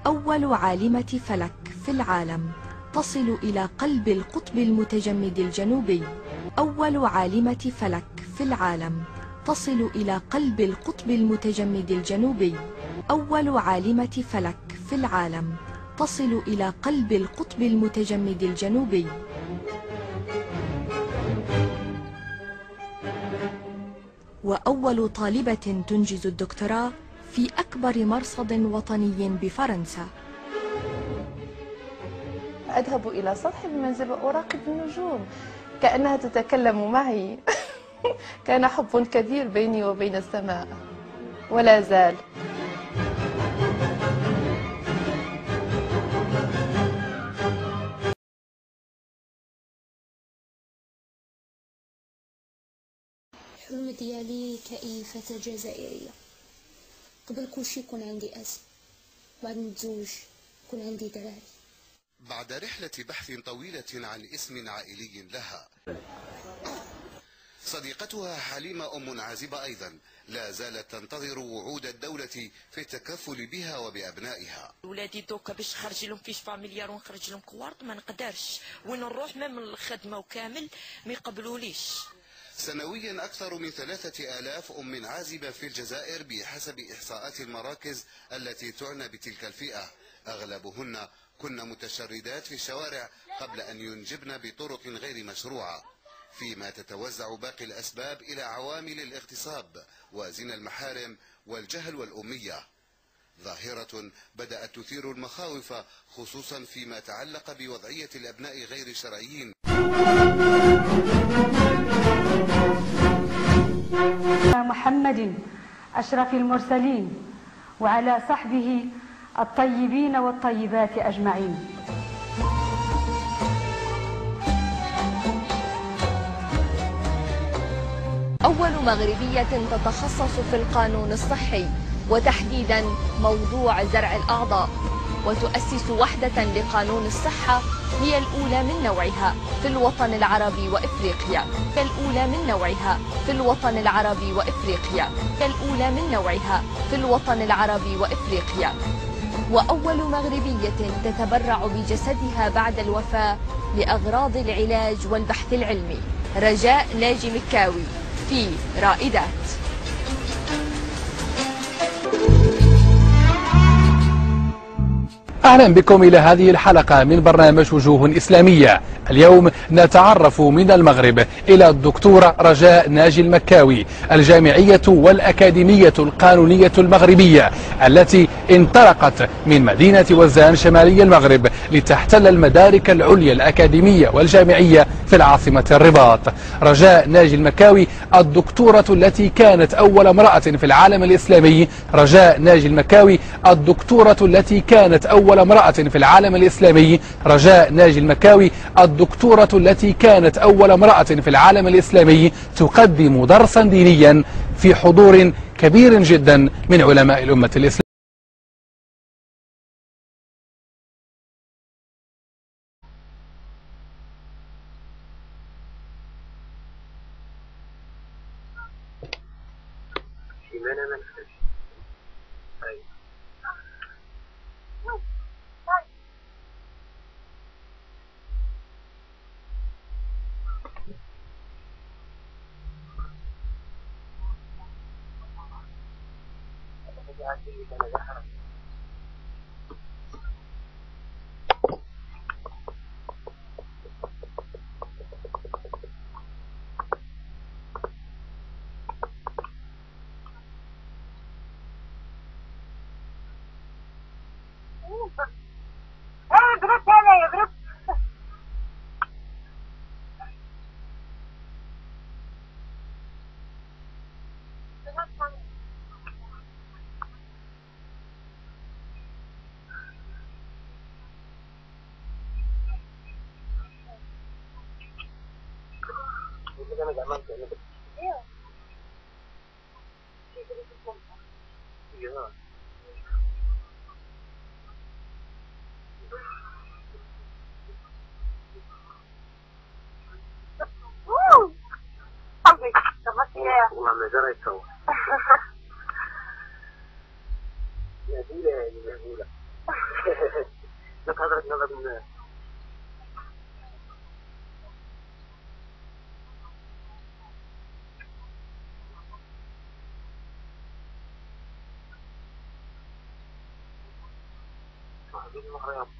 أول عالمة فلك في العالم تصل إلى قلب القطب المتجمد الجنوبي. أول عالمة فلك في العالم تصل إلى قلب القطب المتجمد الجنوبي. أول عالمة فلك في العالم تصل إلى قلب القطب المتجمد الجنوبي. وأول طالبة تنجز الدكتوراه في أكبر مرصد وطني بفرنسا. أذهب إلى سطح المنزل وأراقب النجوم كأنها تتكلم معي. كان حب كبير بيني وبين السماء ولا زال. الحلم ديالي كأي جزائرية، قبل كلشي يكون عندي أسم، بعد نتزوج يكون عندي دراري. بعد رحلة بحث طويلة عن اسم عائلي لها، صديقتها حليمة أم عازبة أيضا لا زالت تنتظر وعود الدولة في التكفل بها وبأبنائها. ولادي دوكا باش نخرج لهم فيش فاميليار ونخرج لهم كوارت ما نقدرش، وين نروح من الخدمة وكامل ما يقبلوليش. سنويا أكثر من 3000 أم عازبة في الجزائر بحسب إحصاءات المراكز التي تعنى بتلك الفئة، أغلبهن كن متشردات في الشوارع قبل أن ينجبن بطرق غير مشروعة، فيما تتوزع باقي الأسباب إلى عوامل الاغتصاب وزنا المحارم والجهل والأمية، ظاهرة بدأت تثير المخاوف خصوصا فيما تعلق بوضعية الأبناء غير الشرعيين. محمد أشرف المرسلين وعلى صحبه الطيبين والطيبات أجمعين. أول مغربية تتخصص في القانون الصحي وتحديدا موضوع زرع الأعضاء، وتؤسس وحدة لقانون الصحة هي الأولى من نوعها في الوطن العربي وإفريقيا. الأولى من نوعها في الوطن العربي وإفريقيا. الأولى من نوعها في الوطن العربي وإفريقيا. وأول مغربية تتبرع بجسدها بعد الوفاة لأغراض العلاج والبحث العلمي. رجاء ناجي مكاوي في رائدات. أهلا بكم إلى هذه الحلقة من برنامج وجوه إسلامية. اليوم نتعرف من المغرب إلى الدكتورة رجاء ناجي المكاوي، الجامعية والأكاديمية القانونية المغربية التي انطلقت من مدينة وزان شمالي المغرب لتحتل المدارك العليا الأكاديمية والجامعية في العاصمة الرباط. رجاء ناجي المكاوي الدكتورة التي كانت أول امرأة في العالم الإسلامي. رجاء ناجي المكاوي الدكتورة التي كانت أول امرأة في العالم الإسلامي. رجاء ناجي المكاوي الدكتورة التي كانت أول امرأة في العالم الإسلامي تقدم درسا دينيا في حضور كبير جدا من علماء الأمة الإسلامية. المغرب